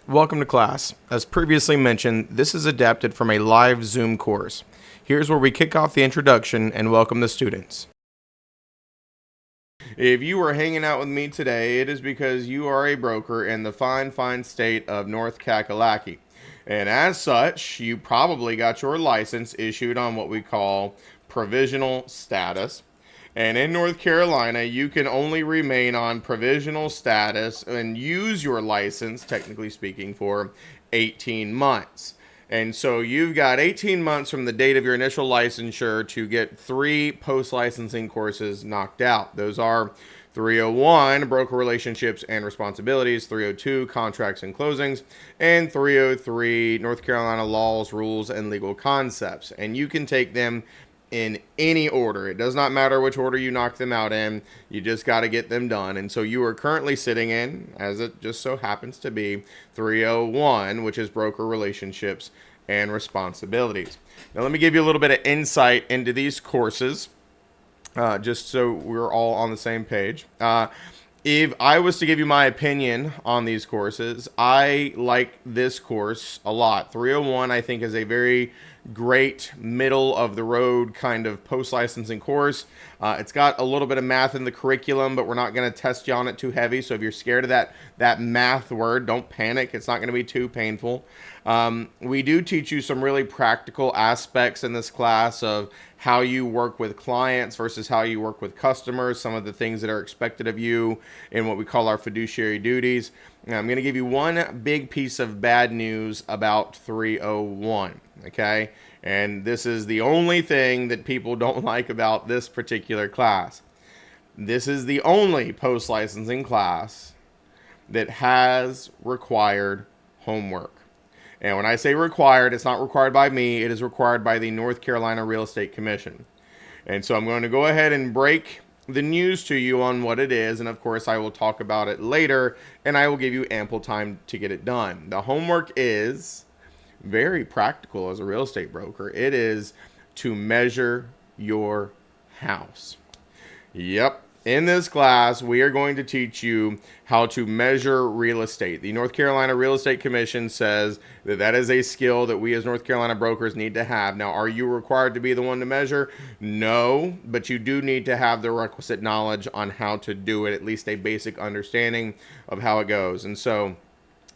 Welcome to class. As previously mentioned, this is adapted from a live Zoom course. Here's where we kick off the introduction and welcome the students. If you are hanging out with me today, it is because you are a broker in the fine state of North Kakalaki. And as such, you probably got your license issued on what we call provisional status. And in North Carolina, you can only remain on provisional status and use your license, technically speaking, for 18 months. And so you've got 18 months from the date of your initial licensure to get 3 post-licensing courses knocked out. Those are 301, Broker Relationships and Responsibilities, 302, Contracts and Closings, and 303, North Carolina Laws, Rules, and Legal Concepts. And you can take them in any order. It does not matter which order you knock them out in. You just got to get them done. And so you are currently sitting in, as it just so happens to be, 301, which is Broker Relationships and Responsibilities. Now let me give you a little bit of insight into these courses, just so we're all on the same page. If I was to give you my opinion on these courses, I like this course a lot. 301, I think, is a very great middle of the road kind of post-licensing course. It's got a little bit of math in the curriculum, but we're not going to test you on it too heavy. So if you're scared of that math word, don't panic. It's not going to be too painful. We do teach you some really practical aspects in this class of how you work with clients versus how you work with customers, some of the things that are expected of you in what we call our fiduciary duties. Now, I'm going to give you one big piece of bad news about 301, okay? And this is the only thing that people don't like about this particular class. This is the only post-licensing class that has required homework. And when I say required, it's not required by me. It is required by the North Carolina Real Estate Commission. And so I'm going to go ahead and break the news to you on what it is. And of course, I will talk about it later, and I will give you ample time to get it done. The homework is very practical as a real estate broker. It is to measure your house. Yep. In this class, we are going to teach you how to measure real estate. The North Carolina Real Estate Commission says that that is a skill that we as North Carolina brokers need to have. Now, are you required to be the one to measure? No, but you do need to have the requisite knowledge on how to do it, at least a basic understanding of how it goes. And so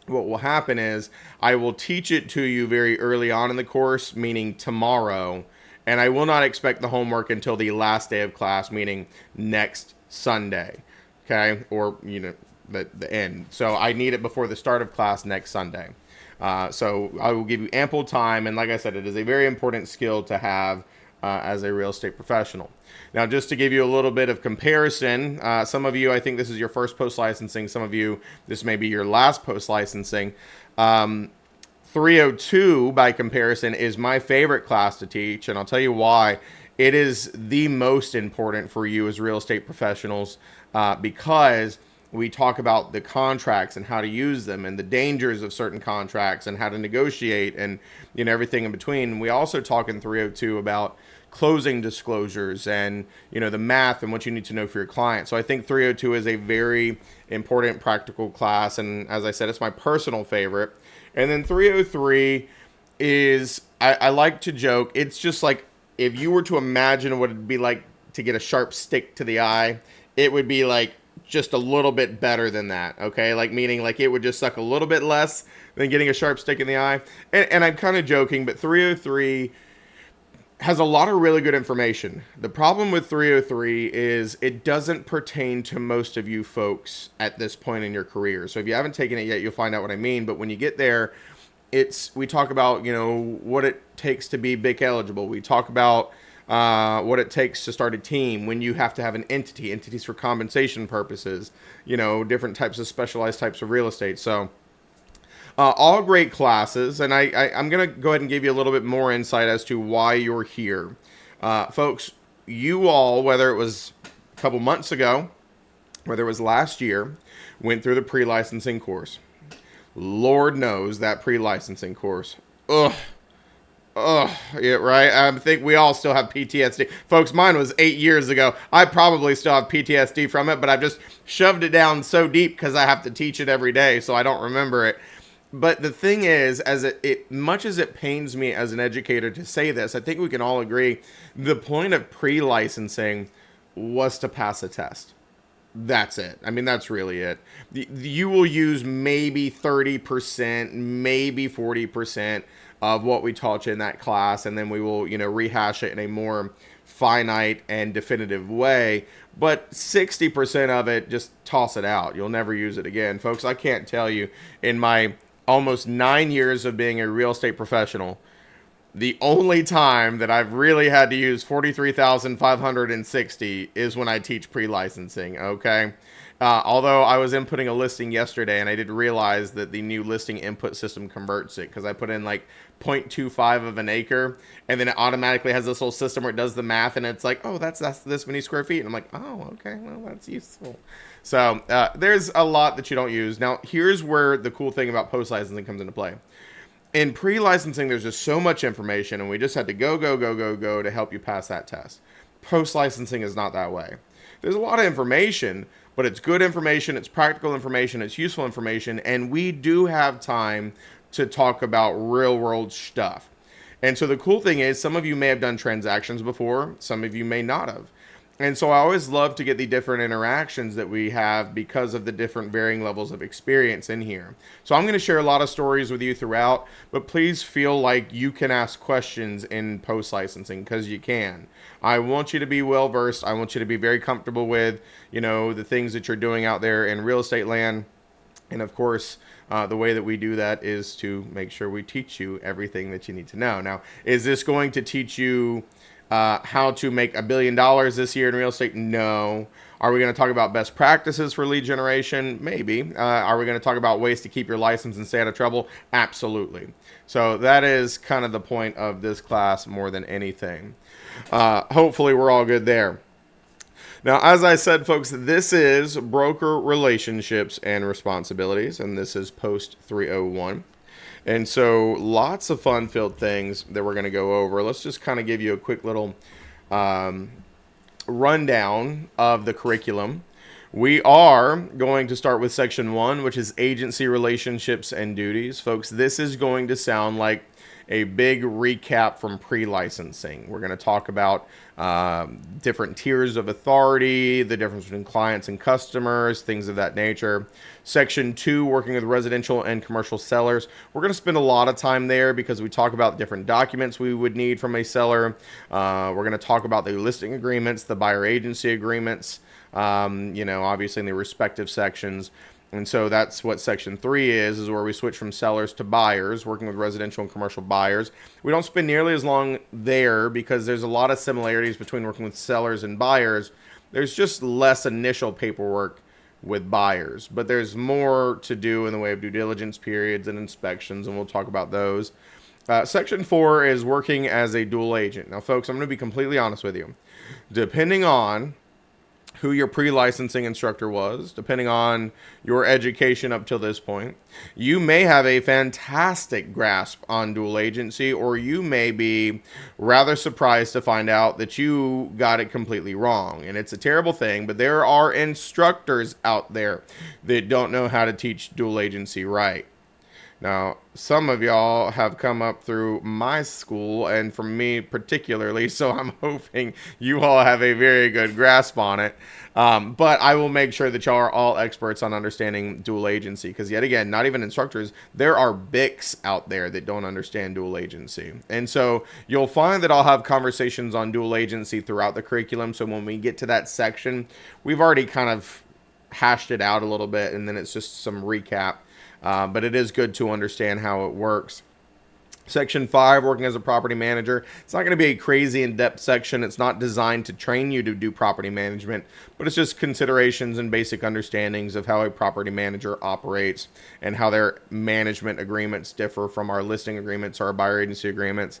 what will happen is I will teach it to you very early on in the course, meaning tomorrow, and I will not expect the homework until the last day of class, meaning next Sunday, okay, or the end. So I need it before the start of class next Sunday. So I will give you ample time, and like I said, it is a very important skill to have as a real estate professional. Now, just to give you a little bit of comparison, some of you, I think this is your first post-licensing. Some of you, this may be your last post-licensing. 302, by comparison, is my favorite class to teach, and I'll tell you why. It is the most important for you as real estate professionals because we talk about the contracts and how to use them and the dangers of certain contracts and how to negotiate and everything in between. We also talk in 302 about closing disclosures and the math and what you need to know for your client. So I think 302 is a very important practical class, and as I said, it's my personal favorite. And then 303 is, I like to joke, it's just like if you were to imagine what it'd be like to get a sharp stick to the eye, it would be like just a little bit better than that, okay? Like meaning like it would just suck a little bit less than getting a sharp stick in the eye. And I'm kind of joking, but 303 has a lot of really good information. The problem with 303 is it doesn't pertain to most of you folks at this point in your career. So if you haven't taken it yet, you'll find out what I mean. But when you get there, we talk about, what it takes to be BIC eligible. We talk about what it takes to start a team, when you have to have an entities for compensation purposes, different types of specialized types of real estate. So all great classes, and I'm going to go ahead and give you a little bit more insight as to why you're here. Folks, you all, whether it was a couple months ago, whether it was last year, went through the pre-licensing course. Lord knows that pre-licensing course. Yeah, right. I think we all still have PTSD. Folks, mine was 8 years ago. I probably still have PTSD from it, but I've just shoved it down so deep because I have to teach it every day, so I don't remember it. But the thing is, as it much as it pains me as an educator to say this, I think we can all agree the point of pre-licensing was to pass a test. That's it. I mean, that's really it. You will use maybe 30%, maybe 40% of what we taught you in that class, and then we will, rehash it in a more finite and definitive way. But 60% of it, just toss it out. You'll never use it again. Folks, I can't tell you, in my almost 9 years of being a real estate professional, the only time that I've really had to use 43,560 is when I teach pre-licensing, okay? Although I was inputting a listing yesterday and I did realize that the new listing input system converts it because I put in like 0.25 of an acre and then it automatically has this whole system where it does the math and it's like, oh, that's this many square feet. And I'm like, oh, okay, well, that's useful. So there's a lot that you don't use. Now, here's where the cool thing about post-licensing comes into play. In pre-licensing, there's just so much information, and we just had to go to help you pass that test. Post-licensing is not that way. There's a lot of information, but it's good information, it's practical information, it's useful information, and we do have time to talk about real-world stuff. And so the cool thing is, some of you may have done transactions before, some of you may not have. And so I always love to get the different interactions that we have because of the different varying levels of experience in here. So I'm going to share a lot of stories with you throughout, but please feel like you can ask questions in post-licensing because you can. I want you to be well versed. I want you to be very comfortable with, the things that you're doing out there in real estate land. And of course, the way that we do that is to make sure we teach you everything that you need to know. Now, is this going to teach you how to make $1 billion this year in real estate? No. Are we going to talk about best practices for lead generation? Maybe. Are we going to talk about ways to keep your license and stay out of trouble? Absolutely. So that is kind of the point of this class more than anything. Hopefully we're all good there. Now, as I said, folks, this is broker relationships and responsibilities, and this is post 301. And so lots of fun-filled things that we're going to go over. Let's just kind of give you a quick little rundown of the curriculum. We are going to start with section 1, which is agency relationships and duties. Folks, this is going to sound like a big recap from pre-licensing. We're going to talk about different tiers of authority, the difference between clients and customers, things of that nature. Section 2, working with residential and commercial sellers. We're going to spend a lot of time there because we talk about different documents we would need from a seller. We're going to talk about the listing agreements, the buyer agency agreements, obviously in the respective sections. And so that's what section 3 is where we switch from sellers to buyers, working with residential and commercial buyers. We don't spend nearly as long there because there's a lot of similarities between working with sellers and buyers. There's just less initial paperwork with buyers, but there's more to do in the way of due diligence periods and inspections, and we'll talk about those. Section 4 is working as a dual agent. Now, folks, I'm going to be completely honest with you. Depending on who your pre-licensing instructor was, depending on your education up till this point, you may have a fantastic grasp on dual agency, or you may be rather surprised to find out that you got it completely wrong. And it's a terrible thing, but there are instructors out there that don't know how to teach dual agency right. Now, some of y'all have come up through my school and from me particularly, so I'm hoping you all have a very good grasp on it. But I will make sure that y'all are all experts on understanding dual agency because, yet again, not even instructors, there are BICs out there that don't understand dual agency. And so you'll find that I'll have conversations on dual agency throughout the curriculum. So when we get to that section, we've already kind of hashed it out a little bit, and then it's just some recap. But it is good to understand how it works. Section 5, working as a property manager. It's not going to be a crazy in-depth section. It's not designed to train you to do property management, but it's just considerations and basic understandings of how a property manager operates and how their management agreements differ from our listing agreements or our buyer agency agreements.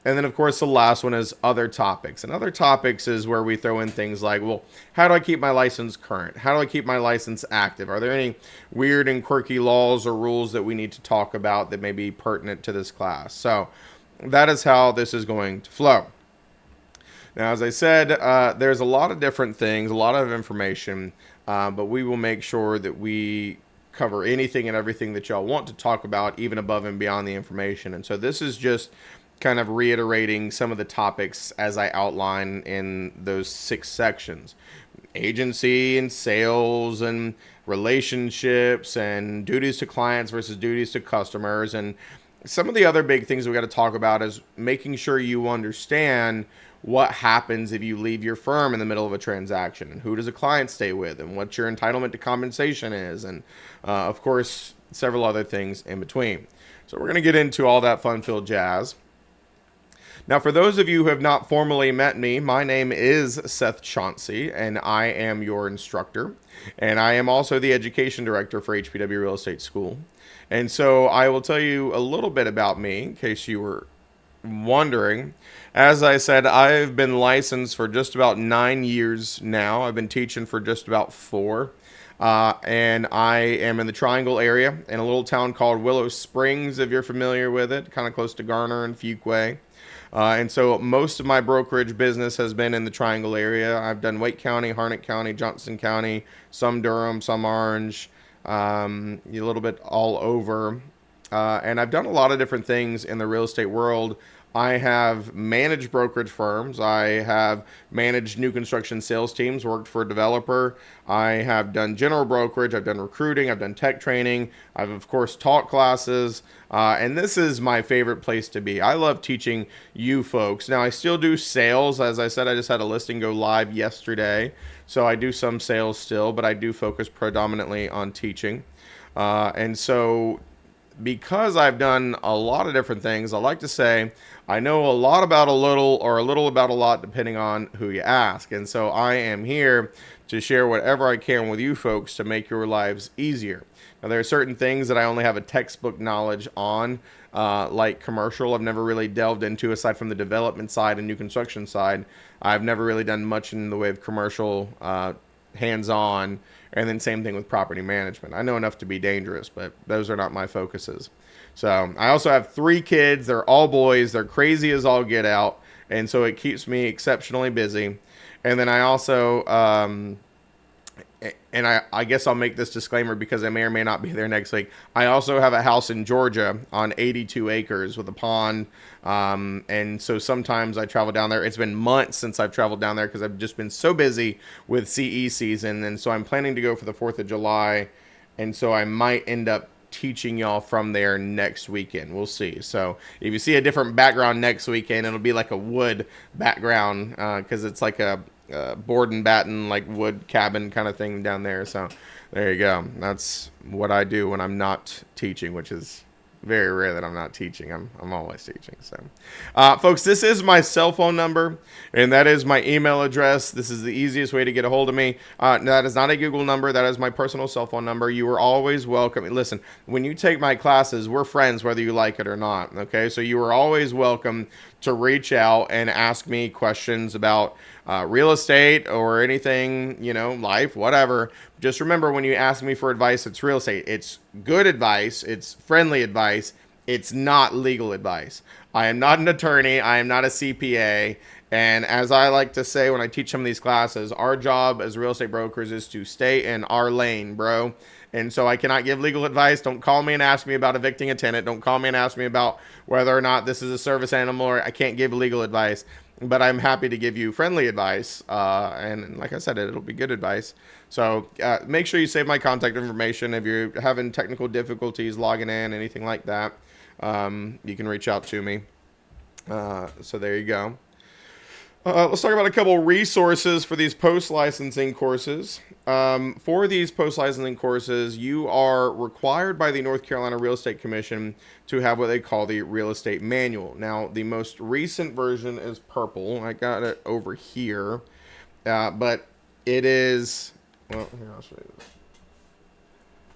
And then, of course, the last one is other topics. And other topics is where we throw in things like, well, how do I keep my license current? How do I keep my license active? Are there any weird and quirky laws or rules that we need to talk about that may be pertinent to this class? So that is how this is going to flow. Now, as I said, there's a lot of different things, a lot of information, but we will make sure that we cover anything and everything that y'all want to talk about, even above and beyond the information. And so this is just kind of reiterating some of the topics as I outline in those 6 sections. Agency and sales and relationships and duties to clients versus duties to customers. And some of the other big things we got to talk about is making sure you understand what happens if you leave your firm in the middle of a transaction, and who does a client stay with, and what your entitlement to compensation is, and of course several other things in between. So we're going to get into all that fun-filled jazz. Now, for those of you who have not formally met me, my name is Seth Chauncey, and I am your instructor, and I am also the education director for HPW Real Estate School. And so I will tell you a little bit about me in case you were wondering. As I said, I've been licensed for just about 9 years now. I've been teaching for just about 4. And I am in the Triangle area in a little town called Willow Springs, if you're familiar with it, kind of close to Garner and Fuquay. And so most of my brokerage business has been in the Triangle area. I've done Wake County, Harnett County, Johnson County, some Durham, some Orange, a little bit all over. And I've done a lot of different things in the real estate world. I have managed brokerage firms. I have managed new construction sales teams, worked for a developer. I have done general brokerage. I've done recruiting. I've done tech training. I've, of course, taught classes. And this is my favorite place to be. I love teaching you folks. Now, I still do sales. As I said, I just had a listing go live yesterday. So I do some sales still, but I do focus predominantly on teaching. And so because I've done a lot of different things, I like to say I know a lot about a little, or a little about a lot, depending on who you ask. And so I am here to share whatever I can with you folks to make your lives easier. Now, there are certain things that I only have a textbook knowledge on, like commercial. I've never really delved into, aside from the development side and new construction side. I've never really done much in the way of commercial hands-on. And then same thing with property management. I know enough to be dangerous, but those are not my focuses. So I also have 3 kids. They're all boys. They're crazy as all get out. And so it keeps me exceptionally busy. And then I also, and I guess I'll make this disclaimer because I may or may not be there next week. I also have a house in Georgia on 82 acres with a pond. And so sometimes I travel down there. It's been months since I've traveled down there because I've just been so busy with CE season. And so I'm planning to go for the 4th of July. And so I might end up teaching y'all from there next weekend. We'll see. So if you see a different background next weekend, it'll be like a wood background because it's like a board and batten, like wood cabin kind of thing down there. So there you go. That's what I do when I'm not teaching, which is very rare that I'm not teaching. I'm always teaching. So, folks, this is my cell phone number, and that is my email address. This is the easiest way to get a hold of me. That is not a Google number. That is my personal cell phone number. You are always welcome. Listen, when you take my classes, we're friends whether you like it or not. Okay, so you are always welcome to reach out and ask me questions about real estate or anything, life, whatever. Just remember, when you ask me for advice, it's real estate. It's good advice. It's friendly advice. It's not legal advice. I am not an attorney. I am not a CPA. And as I like to say when I teach some of these classes, our job as real estate brokers is to stay in our lane, bro. And so I cannot give legal advice. Don't call me and ask me about evicting a tenant. Don't call me and ask me about whether or not this is a service animal, or I can't give legal advice. But I'm happy to give you friendly advice. And like I said, it'll be good advice. So make sure you save my contact information. If you're having technical difficulties logging in, anything like that, you can reach out to me. So there you go. Let's talk about a couple resources for these post-licensing courses. For these post-licensing courses, you are required by the North Carolina Real Estate Commission to have what they call the Real Estate Manual. Now, the most recent version is purple. I got it over here. But it is, well, here, I'll show you this.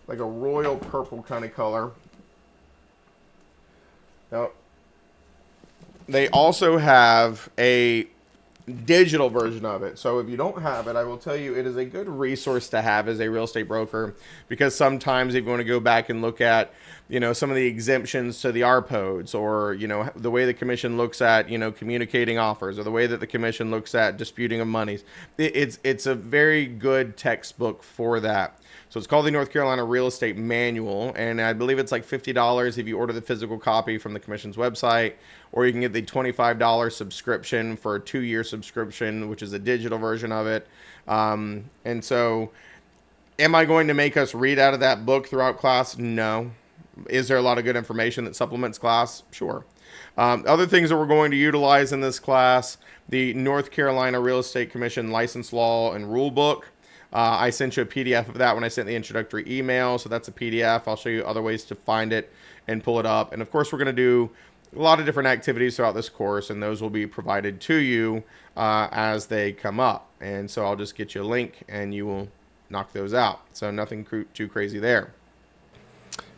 Like a royal purple kind of color. Now, they also have a digital version of it. So if you don't have it, I will tell you it is a good resource to have as a real estate broker, because sometimes if you want to go back and look at, some of the exemptions to the RPODs, or, the way the commission looks at, communicating offers, or the way that the commission looks at disputing of monies, it's a very good textbook for that. So it's called the North Carolina Real Estate Manual, and I believe it's like $50 if you order the physical copy from the commission's website, or you can get the $25 subscription for a 2-year subscription, which is a digital version of it. And so, am I going to make us read out of that book throughout class? No. Is there a lot of good information that supplements class? Sure. Other things that we're going to utilize in this class, the North Carolina Real Estate Commission License Law and Rule Book. I sent you a PDF of that when I sent the introductory email, so that's a PDF. I'll show you other ways to find it and pull it up. And of course, we're going to do a lot of different activities throughout this course, and those will be provided to you as they come up. And so I'll just get you a link, and you will knock those out. So nothing too crazy there.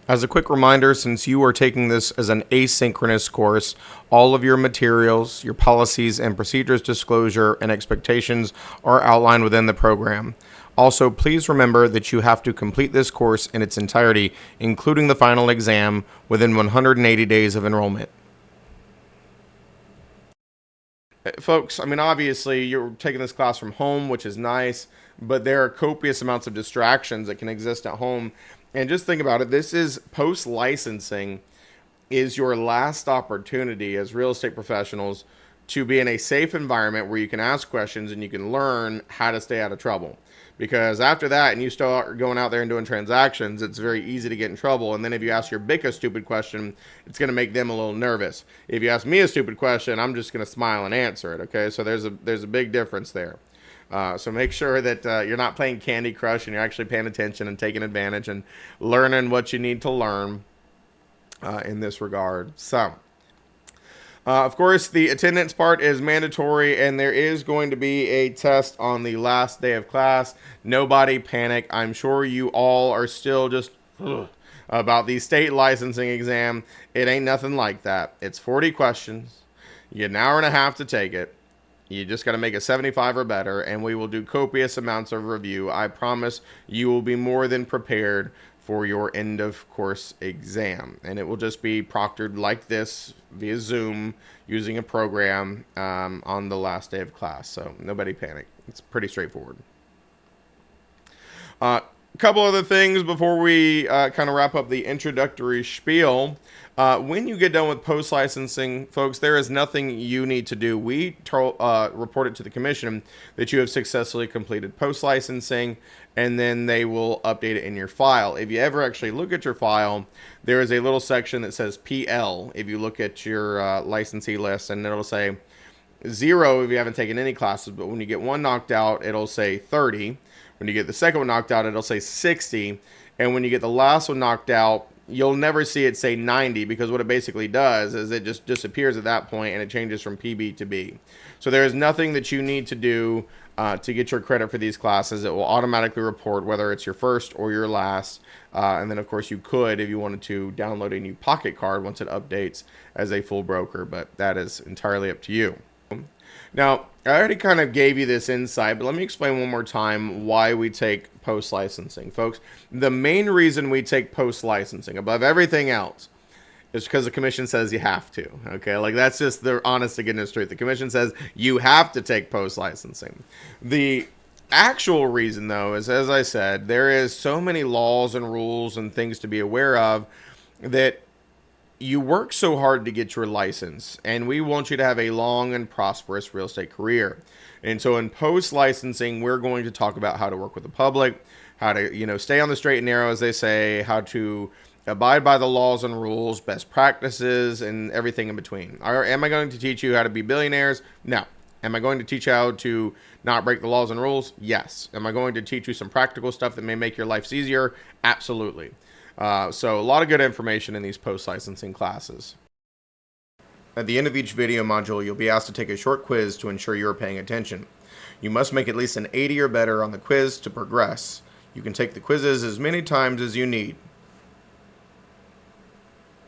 As a quick reminder, since you are taking this as an asynchronous course, all of your materials, your policies and procedures disclosure and expectations are outlined within the program. Also, please remember that you have to complete this course in its entirety, including the final exam, within 180 days of enrollment. Folks, I mean, obviously, you're taking this class from home, which is nice, but there are copious amounts of distractions that can exist at home. And just think about it. This is post-licensing is your last opportunity as real estate professionals to be in a safe environment where you can ask questions and you can learn how to stay out of trouble. Because after that, and you start going out there and doing transactions, it's very easy to get in trouble. And then if you ask your BIC a stupid question, it's going to make them a little nervous. If you ask me a stupid question, I'm just going to smile and answer it. Okay, so there's a big difference there. So make sure that you're not playing Candy Crush and you're actually paying attention and taking advantage and learning what you need to learn in this regard. So, of course, the attendance part is mandatory, and there is going to be a test on the last day of class. Nobody panic. I'm sure you all are still just about the state licensing exam. It ain't nothing like that. It's 40 questions. You get an hour and a half to take it. You just got to make a 75 or better, and we will do copious amounts of review. I promise you will be more than prepared for your end of course exam. And it will just be proctored like this via Zoom using a program on the last day of class. So nobody panic. It's pretty straightforward. A couple other things before we kind of wrap up the introductory spiel. When you get done with post-licensing, folks, there is nothing you need to do. We report it to the commission that you have successfully completed post-licensing, and then they will update it in your file. If you ever actually look at your file, there is a little section that says PL if you look at your licensee list, and it'll say 0 if you haven't taken any classes, but when you get one knocked out, it'll say 30. When you get the second one knocked out, it'll say 60. And when you get the last one knocked out, you'll never see it say 90, because what it basically does is it just disappears at that point and it changes from PB to B. So there is nothing that you need to do to get your credit for these classes. It will automatically report whether it's your first or your last. And then, of course, you could, if you wanted to, download a new pocket card once it updates as a full broker, but that is entirely up to you. Now, I already kind of gave you this insight, but let me explain one more time why we take post-licensing. Folks, the main reason we take post-licensing above everything else is because the commission says you have to. Okay, like that's just the honest to goodness truth. The commission says you have to take post-licensing. The actual reason, though, is, as I said, there is so many laws and rules and things to be aware of that you work so hard to get your license, and we want you to have a long and prosperous real estate career. And so in post-licensing, we're going to talk about how to work with the public, how to, stay on the straight and narrow, as they say, how to abide by the laws and rules, best practices, and everything in between. Am I going to teach you how to be billionaires? No. Am I going to teach you how to not break the laws and rules? Yes. Am I going to teach you some practical stuff that may make your life easier? Absolutely. So a lot of good information in these post-licensing classes. At the end of each video module, you'll be asked to take a short quiz to ensure you are paying attention. You must make at least an 80 or better on the quiz to progress. You can take the quizzes as many times as you need.